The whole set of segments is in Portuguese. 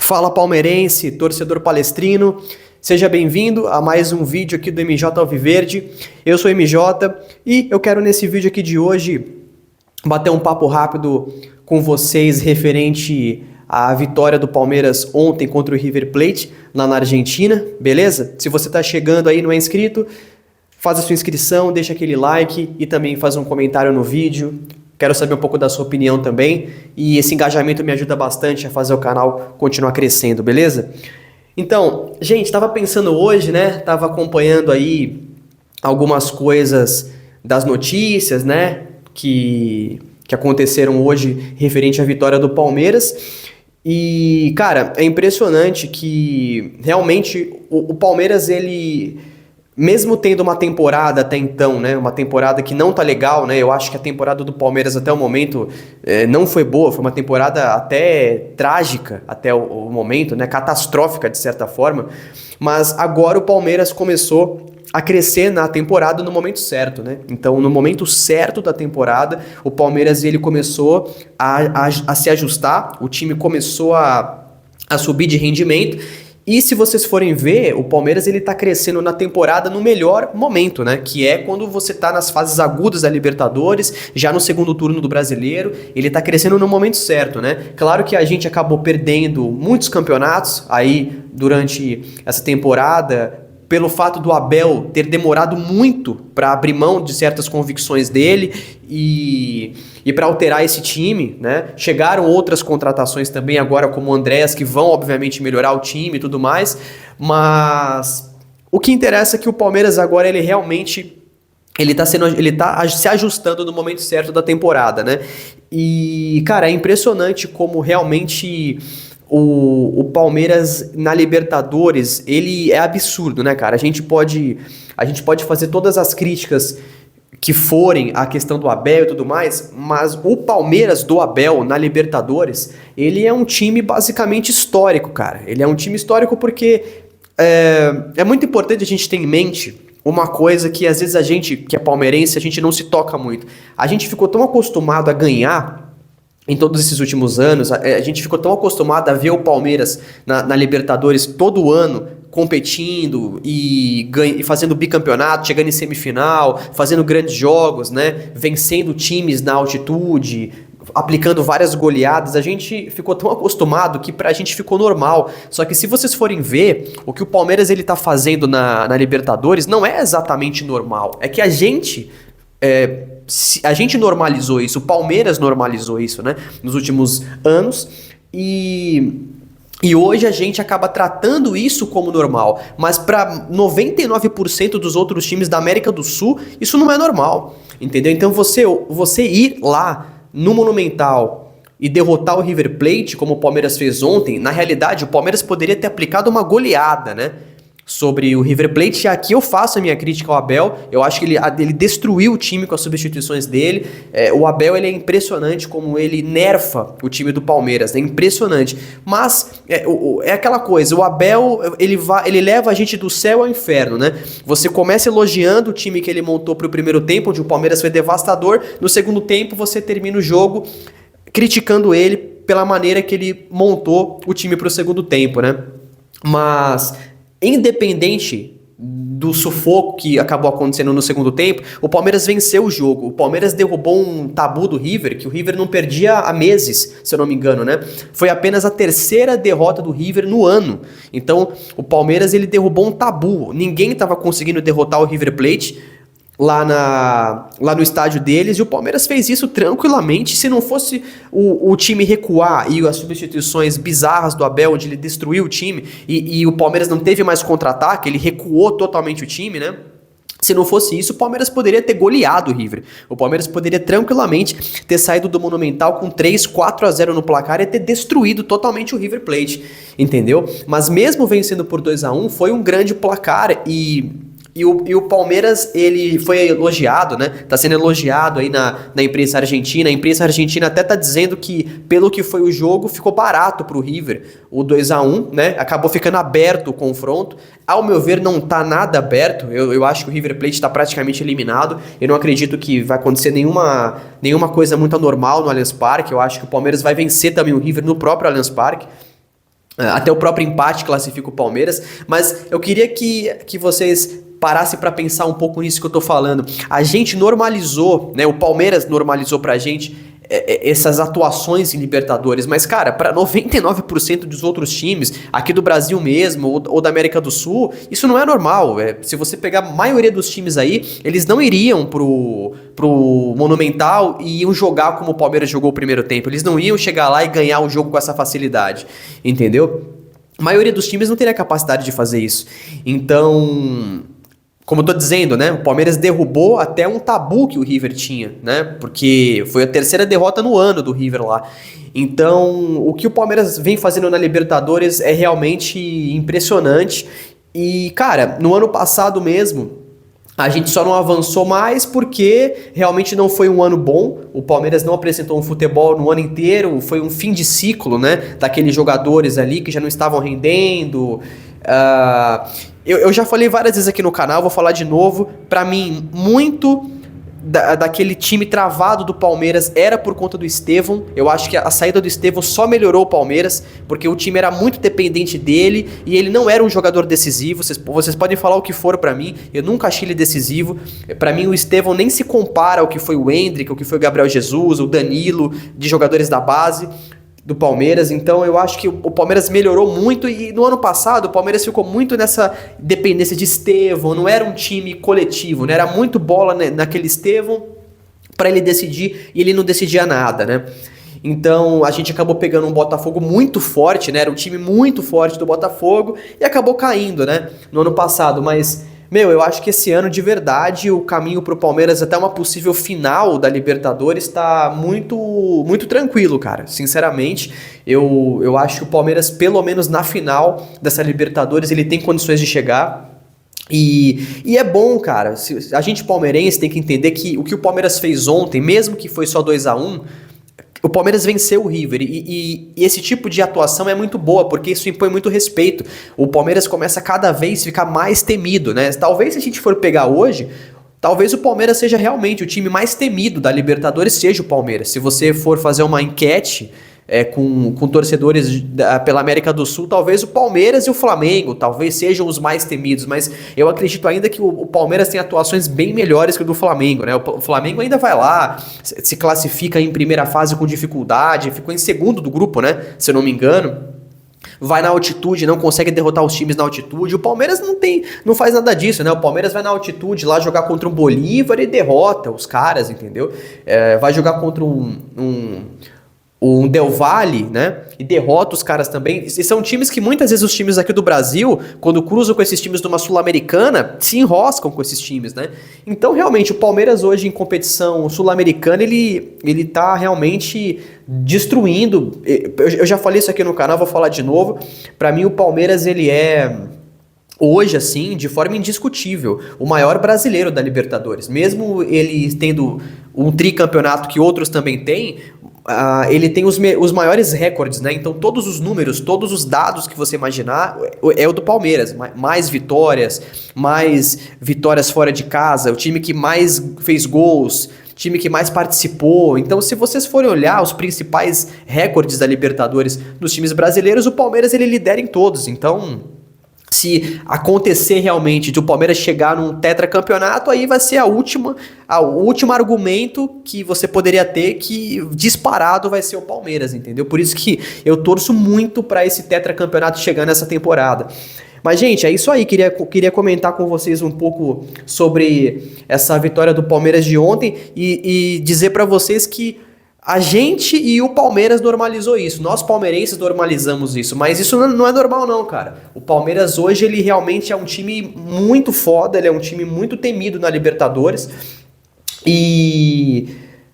Fala palmeirense, torcedor palestrino, seja bem-vindo a mais um vídeo aqui do MJ Alviverde. Eu sou o MJ e eu quero nesse vídeo aqui de hoje bater um papo rápido com vocês referente à vitória do Palmeiras ontem contra o River Plate lá na Argentina, beleza? Se você está chegando aí e não é inscrito, faz a sua inscrição, deixa aquele like e também faz um comentário no vídeo. Quero saber um pouco da sua opinião também, e esse engajamento me ajuda bastante a fazer o canal continuar crescendo, beleza? Então, gente, estava pensando hoje, né? Tava acompanhando aí algumas coisas das notícias, né? Que aconteceram hoje referente à vitória do Palmeiras. E, cara, é impressionante que realmente o Palmeiras, ele... mesmo tendo uma temporada até então, né, uma temporada que não tá legal, né, eu acho que a temporada do Palmeiras até o momento não foi boa, foi uma temporada até trágica até o momento, né, catastrófica de certa forma, mas agora o Palmeiras começou a crescer na temporada no momento certo, né, então no momento certo da temporada, o Palmeiras ele começou a se ajustar, o time começou a subir de rendimento. E se vocês forem ver, o Palmeiras ele tá crescendo na temporada no melhor momento, né? Que é quando você tá nas fases agudas da Libertadores, já no segundo turno do Brasileiro, ele tá crescendo no momento certo, né? Claro que a gente acabou perdendo muitos campeonatos aí durante essa temporada, pelo fato do Abel ter demorado muito para abrir mão de certas convicções dele e para alterar esse time, né? Chegaram outras contratações também agora, como o Andréas, que vão obviamente melhorar o time e tudo mais, mas o que interessa é que o Palmeiras agora ele realmente ele tá se ajustando no momento certo da temporada, né? E, cara, é impressionante como realmente o Palmeiras na Libertadores, ele é absurdo, né, cara? A gente pode fazer todas as críticas que forem a questão do Abel e tudo mais, mas o Palmeiras do Abel na Libertadores, ele é um time basicamente histórico, cara. Ele é um time histórico porque é muito importante a gente ter em mente uma coisa que às vezes a gente, que é palmeirense, a gente não se toca muito. A gente ficou tão acostumado a ganhar em todos esses últimos anos, a gente ficou tão acostumado a ver o Palmeiras na Libertadores todo ano competindo e fazendo bicampeonato, chegando em semifinal, fazendo grandes jogos, né? Vencendo times na altitude, aplicando várias goleadas. A gente ficou tão acostumado que pra gente ficou normal. Só que se vocês forem ver, o que o Palmeiras ele tá fazendo na Libertadores não é exatamente normal. É que a gente normalizou isso, o Palmeiras normalizou isso, né, nos últimos anos, e hoje a gente acaba tratando isso como normal, mas para 99% dos outros times da América do Sul, isso não é normal, entendeu? Então você ir lá no Monumental e derrotar o River Plate, como o Palmeiras fez ontem, na realidade o Palmeiras poderia ter aplicado uma goleada, né, sobre o River Plate. E aqui eu faço a minha crítica ao Abel. Eu acho que ele destruiu o time com as substituições dele. O Abel ele é impressionante como ele nerfa o time do Palmeiras, é impressionante. Mas é aquela coisa, o Abel ele leva a gente do céu ao inferno, né? Você começa elogiando o time que ele montou para o primeiro tempo, onde o Palmeiras foi devastador. No segundo tempo você termina o jogo criticando ele pela maneira que ele montou o time para o segundo tempo, né? Mas independente do sufoco que acabou acontecendo no segundo tempo, o Palmeiras venceu o jogo. O Palmeiras derrubou um tabu do River, que o River não perdia há meses, se eu não me engano, né? Foi apenas a terceira derrota do River no ano. Então, o Palmeiras ele derrubou um tabu. Ninguém estava conseguindo derrotar o River Plate lá no estádio deles, e o Palmeiras fez isso tranquilamente. Se não fosse o time recuar e as substituições bizarras do Abel, onde ele destruiu o time, e o Palmeiras não teve mais contra-ataque, ele recuou totalmente o time, né? Se não fosse isso, o Palmeiras poderia ter goleado o River. O Palmeiras poderia tranquilamente ter saído do Monumental com 3-4-0 no placar e ter destruído totalmente o River Plate, entendeu? Mas mesmo vencendo por 2-1, foi um grande placar. E o Palmeiras, ele foi elogiado, né? Tá sendo elogiado aí na imprensa argentina. A imprensa argentina até tá dizendo que, pelo que foi o jogo, ficou barato pro River. O 2-1, né? Acabou ficando aberto o confronto. Ao meu ver, não tá nada aberto. Eu acho que o River Plate tá praticamente eliminado. Eu não acredito que vai acontecer nenhuma coisa muito anormal no Allianz Parque. Eu acho que o Palmeiras vai vencer também o River no próprio Allianz Parque. Até o próprio empate classifica o Palmeiras, mas eu queria que vocês parassem para pensar um pouco nisso que eu tô falando. A gente normalizou, né? O Palmeiras normalizou pra gente essas atuações em Libertadores, mas cara, para 99% dos outros times, aqui do Brasil mesmo, ou da América do Sul, isso não é normal. Se você pegar a maioria dos times aí, eles não iriam pro Monumental e iam jogar como o Palmeiras jogou o primeiro tempo. Eles não iam chegar lá e ganhar o jogo com essa facilidade, entendeu? A maioria dos times não teria capacidade de fazer isso. Então, como eu tô dizendo, né? O Palmeiras derrubou até um tabu que o River tinha, né? Porque foi a terceira derrota no ano do River lá. Então, o que o Palmeiras vem fazendo na Libertadores é realmente impressionante. E, cara, no ano passado mesmo, a gente só não avançou mais porque realmente não foi um ano bom. O Palmeiras não apresentou um futebol no ano inteiro. Foi um fim de ciclo, né? Daqueles jogadores ali que já não estavam rendendo. Eu já falei várias vezes aqui no canal, vou falar de novo. Pra mim, muito daquele time travado do Palmeiras era por conta do Estevão. Eu acho que a saída do Estevão só melhorou o Palmeiras, porque o time era muito dependente dele e ele não era um jogador decisivo. Vocês podem falar o que for pra mim, eu nunca achei ele decisivo. Pra mim, o Estevão nem se compara ao que foi o Endrick, ao que foi o Gabriel Jesus, o Danilo, de jogadores da base do Palmeiras. Então eu acho que o Palmeiras melhorou muito e no ano passado o Palmeiras ficou muito nessa dependência de Estevão, não era um time coletivo, né? Era muito bola naquele Estevão para ele decidir e ele não decidia nada, né? Então a gente acabou pegando um Botafogo muito forte, né? Era um time muito forte do Botafogo e acabou caindo, né? No ano passado, mas eu acho que esse ano, de verdade, o caminho pro Palmeiras até uma possível final da Libertadores tá muito, muito tranquilo, cara. Sinceramente, eu acho que o Palmeiras, pelo menos na final dessa Libertadores, ele tem condições de chegar. E é bom, cara. A gente palmeirense tem que entender que o que o Palmeiras fez ontem, mesmo que foi só 2-1, o Palmeiras venceu o River e esse tipo de atuação é muito boa, porque isso impõe muito respeito. O Palmeiras começa a cada vez ficar mais temido, né? Talvez se a gente for pegar hoje, talvez o Palmeiras seja realmente o time mais temido da Libertadores, seja o Palmeiras. Se você for fazer uma enquete com torcedores pela América do Sul, talvez o Palmeiras e o Flamengo talvez sejam os mais temidos, mas eu acredito ainda que o Palmeiras tem atuações bem melhores que o do Flamengo, né? O Flamengo ainda vai lá, se classifica em primeira fase com dificuldade, ficou em segundo do grupo, né? Se eu não me engano. Vai na altitude, não consegue derrotar os times na altitude. O Palmeiras não faz nada disso, né? O Palmeiras vai na altitude lá jogar contra um Bolívar e derrota os caras, entendeu? Vai jogar contra um Del Valle, né? E derrota os caras também. E são times que muitas vezes os times aqui do Brasil, quando cruzam com esses times de uma Sul-Americana, se enroscam com esses times, né? Então, realmente, o Palmeiras hoje em competição sul-americana, ele tá realmente destruindo. Eu já falei isso aqui no canal, vou falar de novo. Pra mim, o Palmeiras, ele é hoje, assim, de forma indiscutível, o maior brasileiro da Libertadores. Mesmo ele tendo um tricampeonato que outros também têm, ele tem os maiores recordes, né? Então todos os números, todos os dados que você imaginar é o do Palmeiras. Mais vitórias fora de casa, o time que mais fez gols, time que mais participou. Então, se vocês forem olhar os principais recordes da Libertadores dos times brasileiros, o Palmeiras ele lidera em todos. Então, se acontecer realmente de o Palmeiras chegar num tetracampeonato, aí vai ser o último argumento que você poderia ter, que disparado vai ser o Palmeiras, entendeu? Por isso que eu torço muito para esse tetracampeonato chegar nessa temporada. Mas, gente, é isso aí. Queria comentar com vocês um pouco sobre essa vitória do Palmeiras de ontem e dizer para vocês que a gente e o Palmeiras normalizou isso. Nós palmeirenses normalizamos isso. Mas isso não é normal não, cara. O Palmeiras hoje, ele realmente é um time muito foda. Ele é um time muito temido na Libertadores. E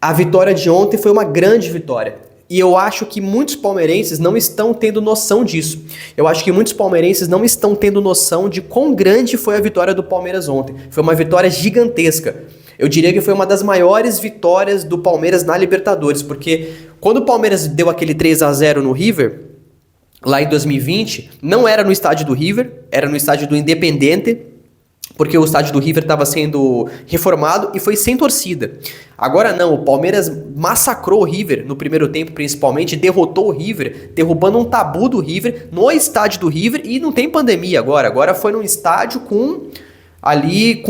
a vitória de ontem foi uma grande vitória. E eu acho que muitos palmeirenses não estão tendo noção disso. Eu acho que muitos palmeirenses não estão tendo noção de quão grande foi a vitória do Palmeiras ontem. Foi uma vitória gigantesca. Eu diria que foi uma das maiores vitórias do Palmeiras na Libertadores, porque quando o Palmeiras deu aquele 3-0 no River, lá em 2020, não era no estádio do River, era no estádio do Independente, porque o estádio do River estava sendo reformado e foi sem torcida. Agora não, o Palmeiras massacrou o River no primeiro tempo, principalmente, derrotou o River, derrubando um tabu do River no estádio do River, e não tem pandemia agora. Agora foi num estádio com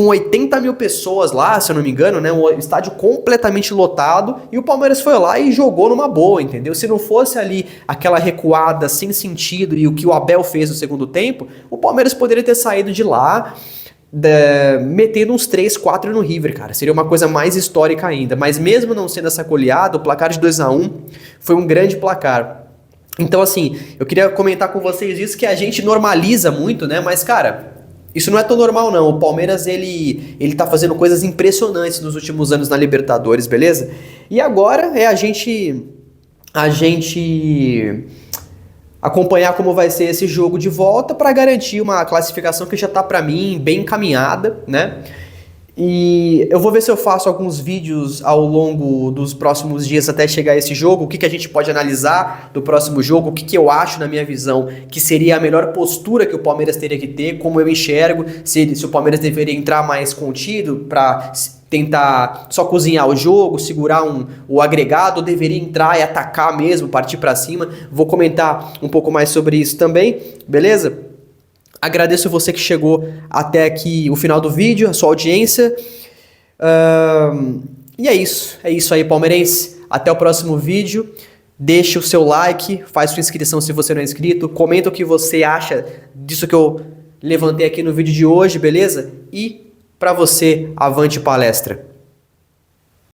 80 mil pessoas lá, se eu não me engano, né? Um estádio completamente lotado, e o Palmeiras foi lá e jogou numa boa, entendeu? Se não fosse ali aquela recuada sem sentido e o que o Abel fez no segundo tempo, o Palmeiras poderia ter saído de lá metendo uns 3, 4 no River, cara. Seria uma coisa mais histórica ainda. Mas mesmo não sendo essa goleada, o placar de 2-1 foi um grande placar. Então, assim, eu queria comentar com vocês isso, que a gente normaliza muito, né? Mas, cara, isso não é tão normal, não. O Palmeiras, ele tá fazendo coisas impressionantes nos últimos anos na Libertadores, beleza? E agora é a gente acompanhar como vai ser esse jogo de volta para garantir uma classificação que já tá para mim bem encaminhada, né? E eu vou ver se eu faço alguns vídeos ao longo dos próximos dias até chegar a esse jogo, o que a gente pode analisar do próximo jogo, o que eu acho, na minha visão, que seria a melhor postura que o Palmeiras teria que ter, como eu enxergo, se o Palmeiras deveria entrar mais contido para tentar só cozinhar o jogo, segurar o agregado, ou deveria entrar e atacar mesmo, partir para cima. Vou comentar um pouco mais sobre isso também, beleza? Agradeço você que chegou até aqui o final do vídeo, a sua audiência. E é isso aí, palmeirense. Até o próximo vídeo. Deixe o seu like, faz sua inscrição se você não é inscrito, comenta o que você acha disso que eu levantei aqui no vídeo de hoje, beleza? E para você, avante palestra!